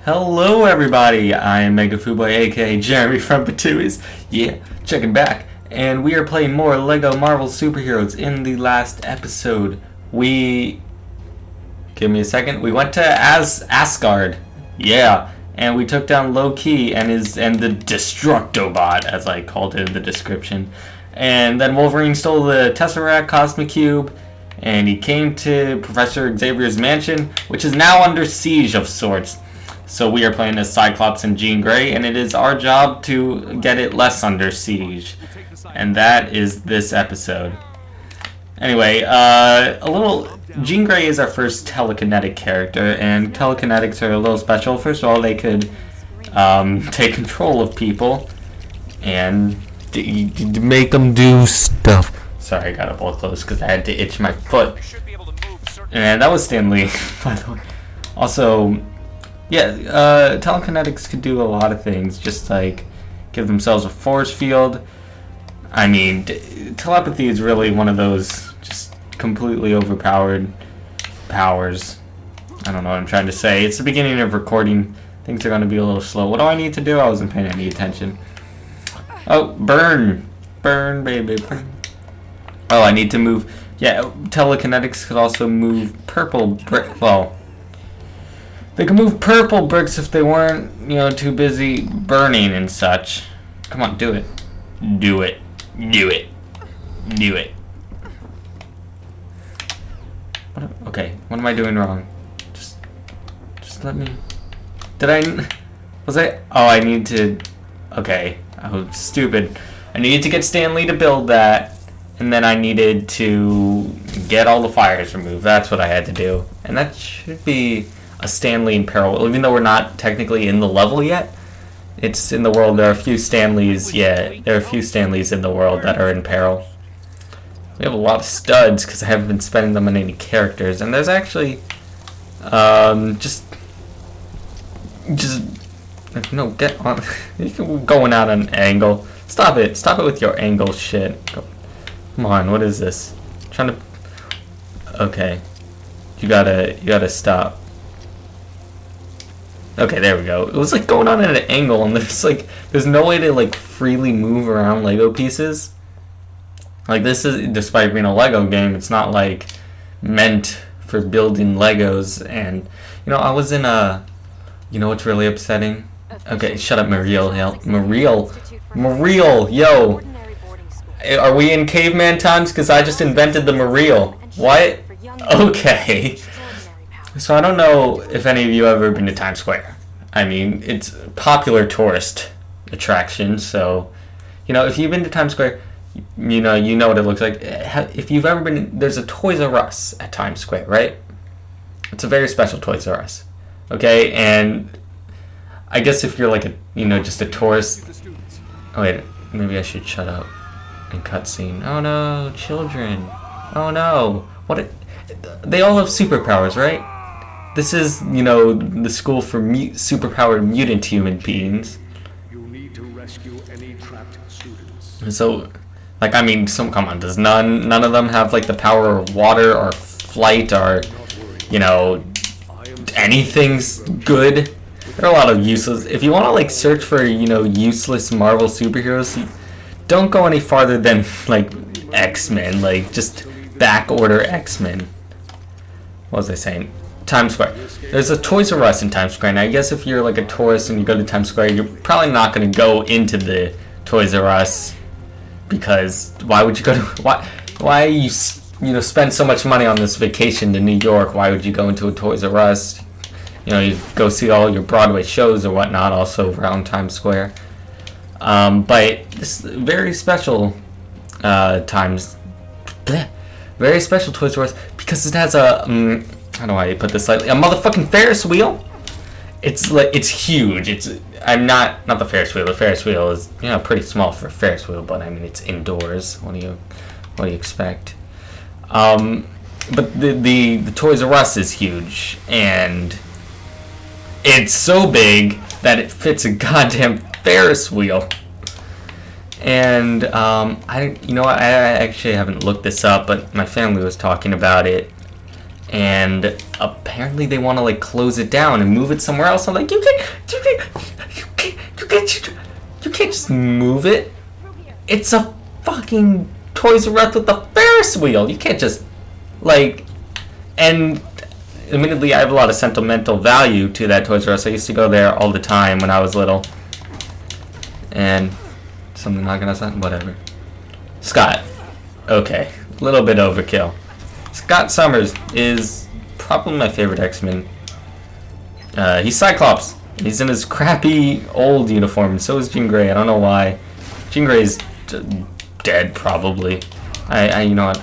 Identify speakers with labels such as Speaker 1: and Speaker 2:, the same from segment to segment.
Speaker 1: Hello everybody, I am Megafooboy aka Jeremy from Ptooes. Yeah, checking back. And we are playing more LEGO Marvel Superheroes. In the last episode, we... Give me a second. We went to Asgard. Yeah. And we took down Loki and the Destructobot, as I called it in the description. And then Wolverine stole the Tesseract Cosmic Cube, and he came to Professor Xavier's mansion, which is now under siege of sorts. So we are playing as Cyclops and Jean Grey, and it is our job to get it less under siege. And that is this episode. Anyway, Jean Grey is our first telekinetic character, and telekinetics are a little special. First of all, they could take control of people and make them do stuff. Sorry, I got to pull close because I had to itch my foot. And that was Stan Lee, by the way. Also, yeah, telekinetics could do a lot of things, just like give themselves a force field. I mean, telepathy is really one of those just completely overpowered powers. I don't know what I'm trying to say. It's the beginning of recording. Things are going to be a little slow. What do I need to do? I wasn't paying any attention. Oh, burn. Burn, baby, burn. Oh, I need to move. Yeah, telekinetics could also move purple brick. Well, they could move purple bricks if they weren't, too busy burning and such. Come on, do it. Do it. Do it. Do it. Okay, what am I doing wrong? Just let me... I need to... Okay, I was stupid. I needed to get Stan Lee to build that, and then I needed to get all the fires removed. That's what I had to do. And that should be a Stan Lee in peril, even though we're not technically in the level yet. It's in the world. There are a few Stan Lees. Yeah, there are a few Stan Lees in the world that are in peril. We have a lot of studs because I haven't been spending them on any characters, and there's actually just no, get on. You're going out on an angle. Stop it with your angle shit. Come on, what is this? I'm trying to. Okay, you gotta stop. Okay, there we go. It was like going on at an angle, and there's no way to like freely move around Lego pieces. Like, this is, despite being a Lego game, it's not like meant for building Legos. And I was in a, what's really upsetting? Okay, shut up, Mariel. Mariel, yo. Are we in caveman times? Because I just invented the Mariel. What? Okay. So I don't know if any of you have ever been to Times Square. I mean, it's a popular tourist attraction. So, if you've been to Times Square, you know what it looks like. If you've ever been, there's a Toys R Us at Times Square, right? It's a very special Toys R Us. Okay, and I guess if you're like just a tourist. Oh wait, maybe I should shut up and cutscene. Oh no, children. Oh no, they all have superpowers, right? This is, the school for superpowered mutant human beings.
Speaker 2: You need to rescue any trapped students.
Speaker 1: So, come on, does none of them have like the power of water or flight or, anything's good? There are a lot of useless. If you want to search for, useless Marvel superheroes, don't go any farther than X-Men, just back order X-Men. What was I saying? Times Square. There's a Toys R Us in Times Square, and I guess if you're a tourist and you go to Times Square, you're probably not going to go into the Toys R Us, because why would you go to why you spend so much money on this vacation to New York? Why would you go into a Toys R Us? You go see all your Broadway shows or whatnot also around Times Square. But this very special very special Toys R Us because it has a how do I put this slightly? A motherfucking Ferris wheel. It's huge. I'm not the Ferris wheel. The Ferris wheel is pretty small for a Ferris wheel, but I mean it's indoors. What do you expect? But the Toys R Us is huge, and it's so big that it fits a goddamn Ferris wheel. And I actually haven't looked this up, but my family was talking about it. and apparently they want to like close it down and move it somewhere else. I'm like, you can't just move it. It's a fucking Toys R Us with a Ferris wheel. You can't just like. And admittedly, I have a lot of sentimental value to that Toys R Us. I used to go there all the time when I was little. And something not gonna sound whatever. Scott. Okay, a little bit overkill. Scott Summers is probably my favorite X-Men. He's Cyclops. He's in his crappy old uniform, and so is Jean Grey. I don't know why. Jean Grey's dead, probably. You know what?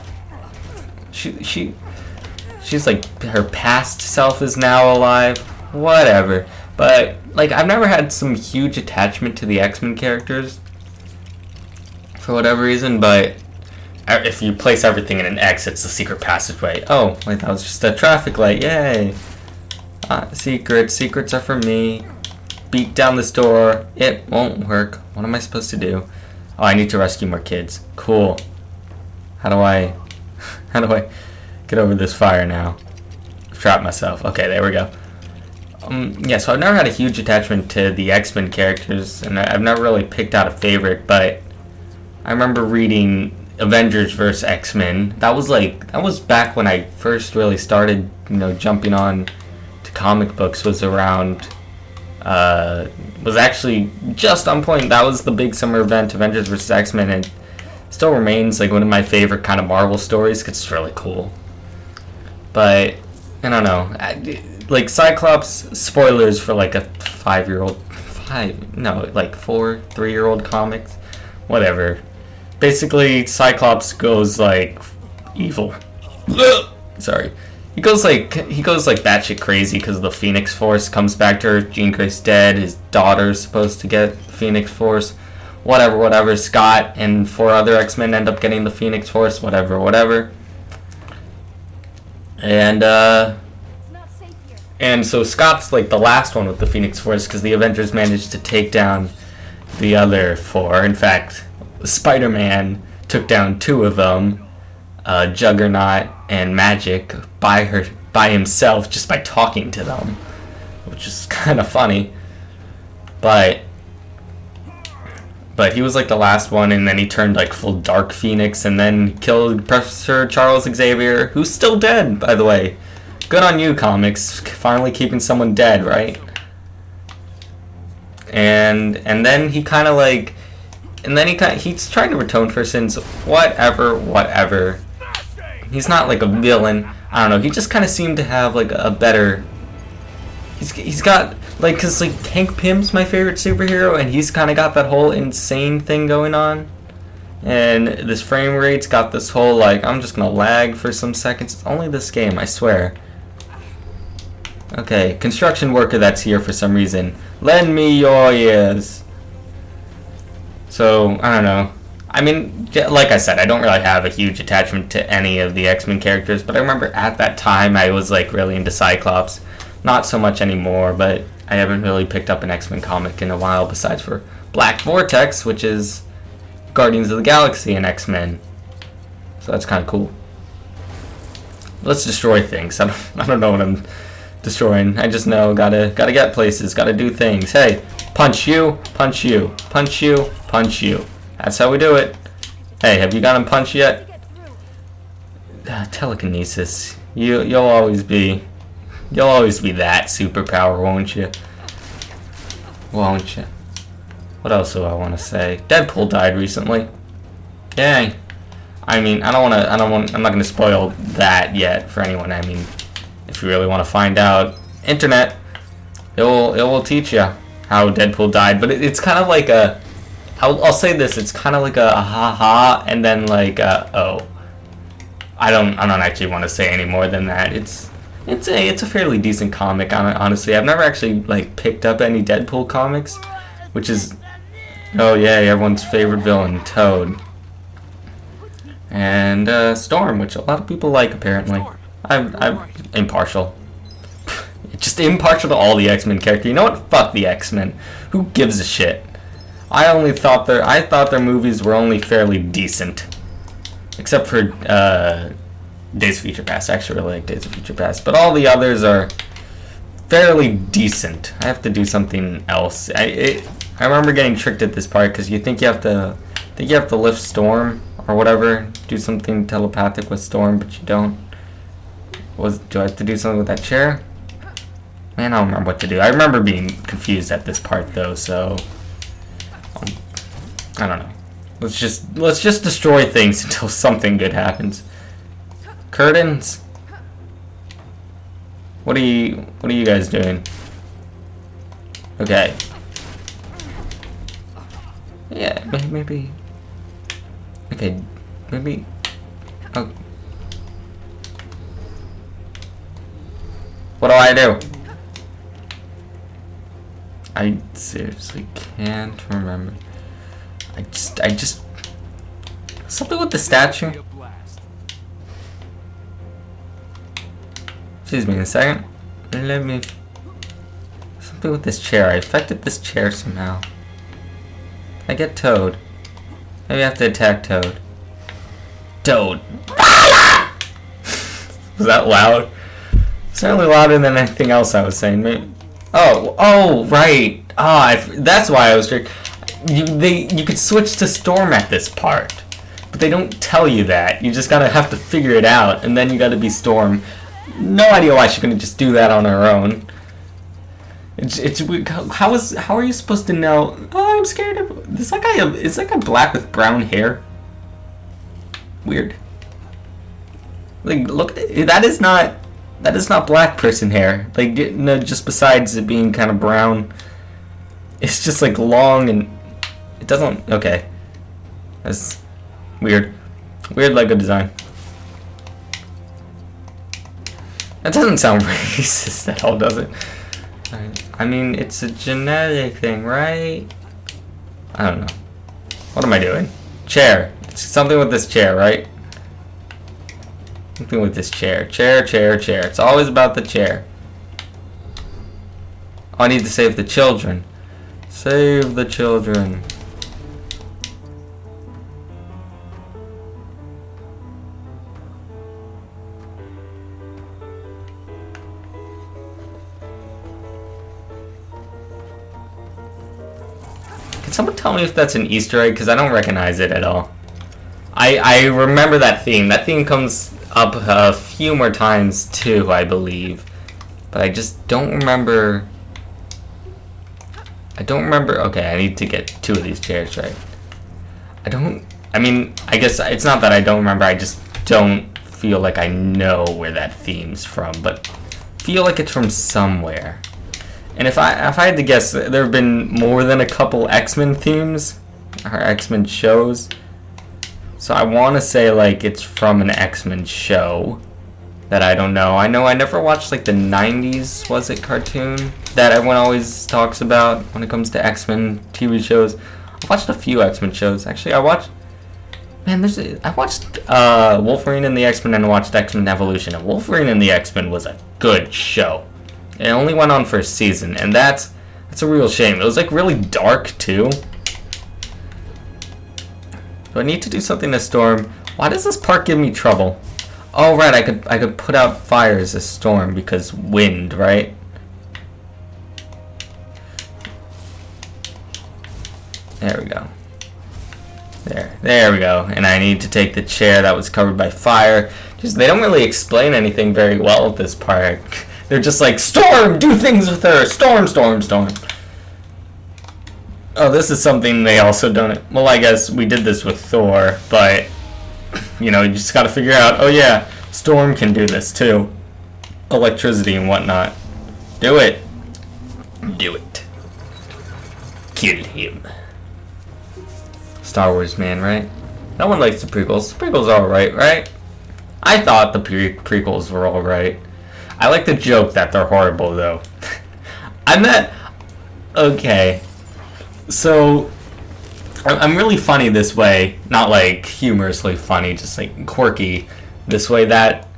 Speaker 1: She's like, her past self is now alive. Whatever. But, like, I've never had some huge attachment to the X-Men characters. For whatever reason, but if you place everything in an X, it's the secret passageway. Oh, wait, that was just a traffic light. Yay. Secrets are for me. Beat down this door. It won't work. What am I supposed to do? Oh, I need to rescue more kids. Cool. How do I get over this fire now? I've trapped myself. Okay, there we go. Yeah, so I've never had a huge attachment to the X-Men characters, and I've never really picked out a favorite, but I remember reading Avengers vs. X-Men. That was back when I first really started, jumping on to comic books. Was actually just on point. That was the big summer event, Avengers vs. X-Men, and still remains like one of my favorite kind of Marvel stories because it's really cool. But I don't know, like Cyclops, spoilers for like a 3-year-old comics, whatever. Basically, Cyclops goes like evil. Sorry. He goes like batshit crazy because the Phoenix Force comes back to Earth. Jean Grey's dead. His daughter's supposed to get the Phoenix Force. Whatever. Scott and 4 other X-Men end up getting the Phoenix Force. Whatever. And so Scott's like the last one with the Phoenix Force because the Avengers managed to take down the other 4. In fact, Spider-Man took down 2 of them, Juggernaut and Magic, by himself just by talking to them, which is kind of funny. But he was like the last one, and then he turned like full Dark Phoenix, and then killed Professor Charles Xavier, who's still dead, by the way. Good on you, comics, finally keeping someone dead, right? And then he kind of like, he's trying to atone for sins, whatever. He's not like a villain. I don't know. He just kind of seemed to have like a better. He's got like, cause like Hank Pym's my favorite superhero, and he's kind of got that whole insane thing going on. And this frame rate's got this whole like, I'm just gonna lag for some seconds. It's only this game, I swear. Okay, construction worker that's here for some reason. Lend me your ears. So, I don't know. I mean, like I said, I don't really have a huge attachment to any of the X-Men characters, but I remember at that time I was like really into Cyclops. Not so much anymore, but I haven't really picked up an X-Men comic in a while besides for Black Vortex, which is Guardians of the Galaxy and X-Men. So that's kind of cool. Let's destroy things. I don't know what I'm destroying. I just know gotta get places, gotta do things. Hey, punch you, punch you, punch you, punch you. That's how we do it. Hey, have you gotten punched yet? Telekinesis. You'll always be that superpower, won't you? Won't you? What else do I want to say? Deadpool died recently. Yay. I mean, I'm not gonna spoil that yet for anyone. I mean, if you really want to find out, internet, it will teach you how Deadpool died. But it's kind of like a, I'll say this, it's kind of like a ha and then like oh. I don't actually want to say any more than that. It's a fairly decent comic, honestly. I've never actually like picked up any Deadpool comics, which is, oh yeah, everyone's favorite villain, Toad. And Storm, which a lot of people like apparently. I'm impartial. Just impartial to all the X-Men characters. You know what? Fuck the X-Men. Who gives a shit? I thought their movies were only fairly decent. Except for Days of Future Past. I actually really like Days of Future Past. But all the others are fairly decent. I have to do something else. I remember getting tricked at this part because you think you have to lift Storm or whatever. Do something telepathic with Storm, but you don't. Do I have to do something with that chair? Man, I don't remember what to do. I remember being confused at this part though, so I don't know. Let's just destroy things until something good happens. Curtains? What are you guys doing? Okay. Yeah, maybe. Okay, maybe. Oh. What do I do? I seriously can't remember. I just something with the statue. Excuse me a second. Let me. Something with this chair. I affected this chair somehow. I get Toad. Maybe I have to attack Toad. Toad. Was that loud? Certainly louder than anything else I was saying. Maybe. Oh, right. That's why I was tricked. You could switch to Storm at this part, but they don't tell you that. You just have to figure it out, and then you gotta be Storm. No idea why she's gonna just do that on her own. It's how are you supposed to know? Oh, I'm scared of this. Is that guy black with brown hair? Weird. Like, look, that is not black person hair. Like, no, just besides it being kind of brown, it's just like long and it doesn't. Okay, that's weird. Weird Lego design. That doesn't sound racist at all, does it? I mean, it's a genetic thing, right? I don't know. What am I doing? Chair. It's something with this chair, right? Something with this chair. Chair. It's always about the chair. Oh, I need to save the children. Save the children. Can someone tell me if that's an Easter egg? Because I don't recognize it at all. I remember that theme. That theme comes up a few more times too, I believe. But I just don't remember. Okay, I need to get 2 of these chairs right. I mean, I guess it's not that I don't remember. I just don't feel like I know where that theme's from. But feel like it's from somewhere. And if I had to guess, there have been more than a couple X-Men themes or X-Men shows. So I want to say like it's from an X-Men show that I don't know. I know I never watched like the 90s, was it, cartoon that everyone always talks about when it comes to X-Men TV shows. I watched a few X-Men shows. Actually, I watched Wolverine and the X-Men and I watched X-Men Evolution. And Wolverine and the X-Men was a good show. It only went on for a season, and that's a real shame. It was like really dark too. Do I need to do something to Storm? Why does this part give me trouble? Oh right, I could put out fires as Storm because wind, right? There we go. There we go. And I need to take the chair that was covered by fire. Just they don't really explain anything very well at this part. They're just like, Storm, do things with her. Storm. Oh, this is something they also don't. Well, I guess we did this with Thor, but you just got to figure out. Oh yeah, Storm can do this too. Electricity and whatnot. Do it. Kill him. Star Wars man, right? No one likes the prequels. The prequels are alright, right? I thought the prequels were alright. I like the joke that they're horrible, though. Okay. So, I'm really funny this way. Not like humorously funny, just like quirky this way that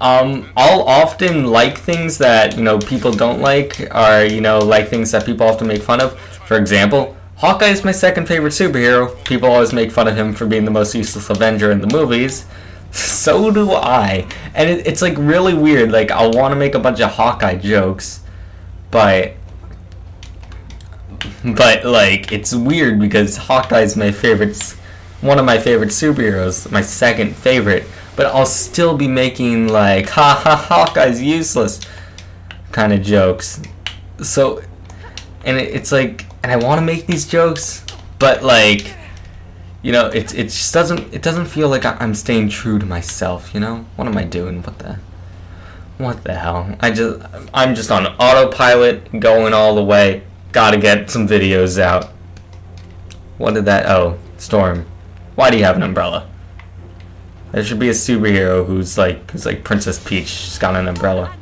Speaker 1: I'll often like things that, people don't like, or, like things that people often make fun of. For example, Hawkeye is my second favorite superhero. People always make fun of him for being the most useless Avenger in the movies. So do I. And it's like really weird. Like, I want to make a bunch of Hawkeye jokes, but like, it's weird because Hawkeye's one of my favorite superheroes, my second favorite. But I'll still be making like, ha ha, Hawkeye's useless kind of jokes. So, and it's like, and I want to make these jokes, but like, you know, it just doesn't feel like I'm staying true to myself. You know, what am I doing? What the hell? I'm just on autopilot, going all the way. Gotta get some videos out. What did that? Oh, Storm. Why do you have an umbrella? There should be a superhero who's like Princess Peach. She's got an umbrella.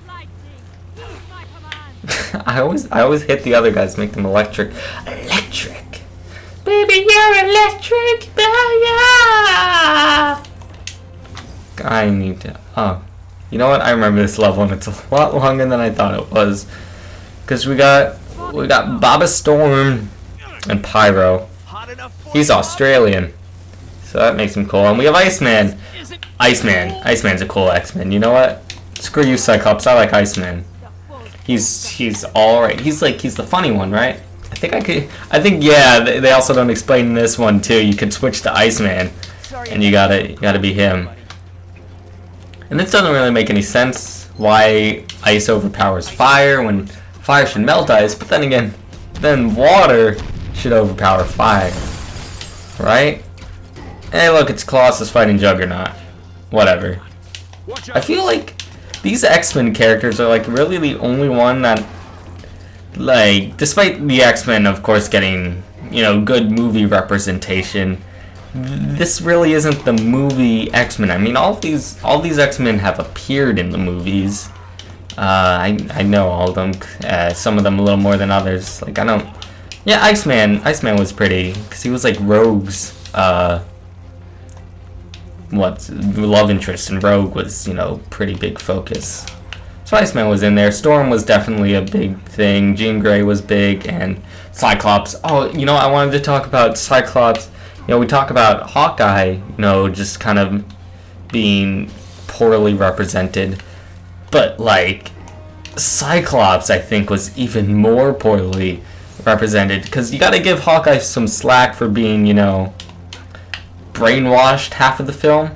Speaker 1: I always hit the other guys, make them electric. Electric. Baby, you're electric. Yeah. I need to. Oh, you know what? I remember this level, and it's a lot longer than I thought it was. Cause we got Baba Storm and Pyro. He's Australian, so that makes him cool. And we have Iceman. Iceman's a cool X-Men. You know what? Screw you, Cyclops. I like Iceman. He's all right. He's the funny one, right? I think yeah. They also don't explain this one too. You could switch to Iceman, and you gotta be him. And this doesn't really make any sense. Why ice overpowers fire when fire should melt ice? But then again, water should overpower fire, right? Hey, look, it's Colossus fighting Juggernaut. Whatever. I feel like these X-Men characters are like really the only one that, like, despite the X-Men of course getting, you know, good movie representation, this really isn't the movie X-Men. I mean, all these X-Men have appeared in the movies. I know all of them. Some of them a little more than others. Like, I don't. Yeah, Iceman was pretty because he was like Rogue's love interest, and Rogue was, you know, pretty big focus. So Iceman was in there. Storm was definitely a big thing. Jean Grey was big, and Cyclops. Oh, you know, I wanted to talk about Cyclops. You know, we talk about Hawkeye, you know, just kind of being poorly represented, but like Cyclops, I think, was even more poorly represented, because you got to give Hawkeye some slack for being, you know, brainwashed half of the film.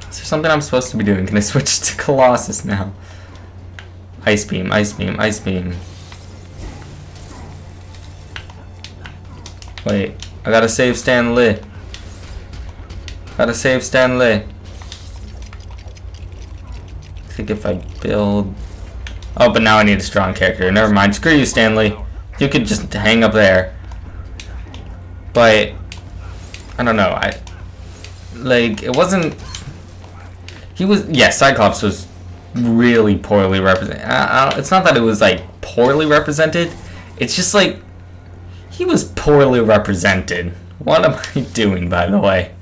Speaker 1: Is there something I'm supposed to be doing? Can I switch to Colossus now? Ice beam, ice beam, ice beam. Wait, I gotta save Stan Lee. Gotta save Stan Lee. I think if I build... Oh, but now I need a strong character. Never mind. Screw you, Stan Lee. You could just hang up there. But... I don't know. It wasn't... He was... Yeah, Cyclops was really poorly represented. It's not that it was, like, poorly represented. It's just, like... He was poorly represented. What am I doing, by the way?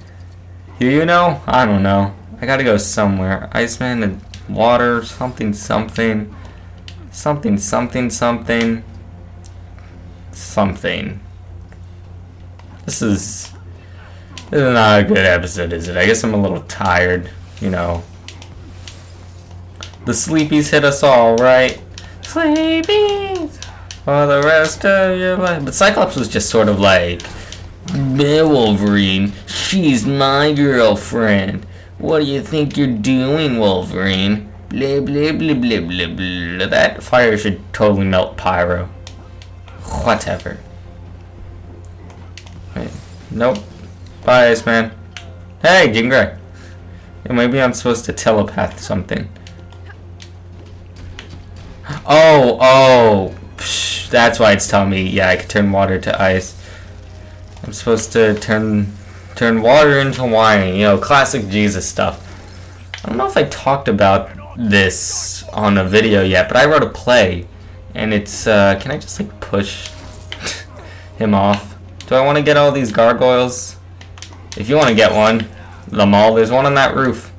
Speaker 1: Do you know? I don't know. I gotta go somewhere. Iceman and water, something, something. Something, something, something. Something. This is not a good episode, is it? I guess I'm a little tired, you know. The sleepies hit us all, right? Sleepies for the rest of your life. But Cyclops was just sort of like, Wolverine, she's my girlfriend. What do you think you're doing, Wolverine? Blah, blah, blah, blah, blah, blah. That fire should totally melt Pyro. Whatever. Wait, nope. Bye, Iceman. Hey, Jean Grey. Yeah, maybe I'm supposed to telepath something. Oh, psh, that's why it's telling me, yeah, I can turn water to ice. I'm supposed to turn water into wine, you know, classic Jesus stuff. I don't know if I talked about this on a video yet, but I wrote a play, and it's, can I just, like, push him off? Do I want to get all these gargoyles? If you want to get one, them all, there's one on that roof.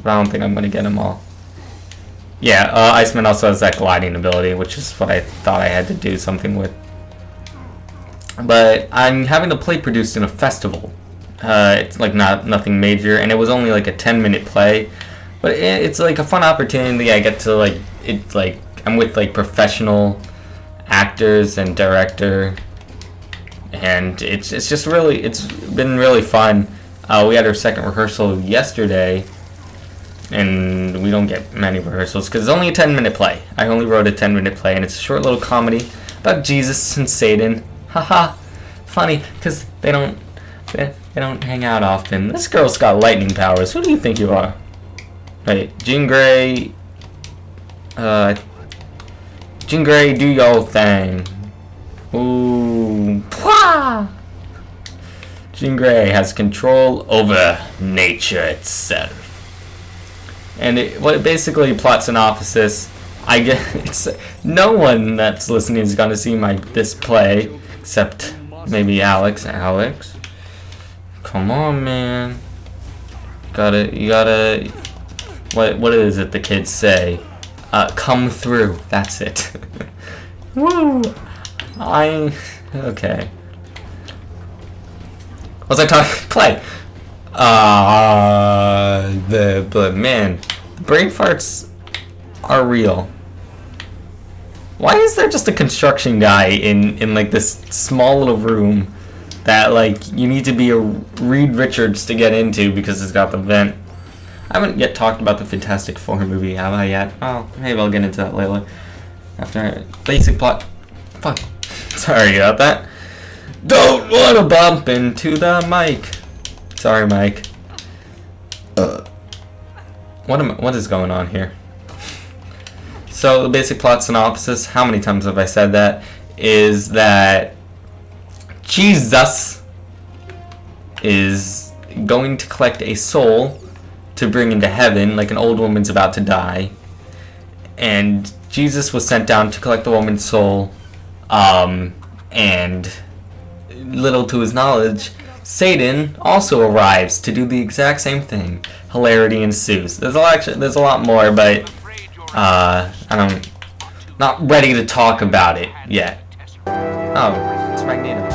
Speaker 1: But I don't think I'm going to get them all. Yeah, Iceman also has that gliding ability, which is what I thought I had to do something with. But I'm having a play produced in a festival It's like nothing major, and it was only like a 10-minute play, but it's like a fun opportunity. I get to like it's like I'm with like professional actors and director, and it's just really it's been really fun. We had our second rehearsal yesterday, and we don't get many rehearsals because it's only a 10-minute play. I only wrote a 10-minute play, and it's a short little comedy about Jesus and Satan. Haha, funny because they don't hang out often. This girl's got lightning powers. Who do you think you are? Wait, Jean Grey. Jean Grey, do your thing. Ooh, pwah! Jean Grey has control over nature itself. And what it basically plot synopsis, I guess no one that's listening is gonna see this play except maybe Alex. Alex, come on, man. You gotta. What is it the kids say? Come through. That's it. Woo. Okay. Was I talking? Play. But man, brain farts are real. Why is there just a construction guy in like this small little room that like you need to be a Reed Richards to get into because it's got the vent? I haven't yet talked about the Fantastic Four movie, have I yet? Oh, maybe I'll get into that later. After basic plot. Fuck. Sorry about that. Don't want to bump into the mic. Sorry, Mike. What is going on here? So the basic plot synopsis, how many times have I said that, is that Jesus is going to collect a soul to bring into heaven, like an old woman's about to die. And Jesus was sent down to collect the woman's soul, and little to his knowledge, Satan also arrives to do the exact same thing. Hilarity ensues. There's a lot more, but not ready to talk about it yet. Oh, it's Magneto.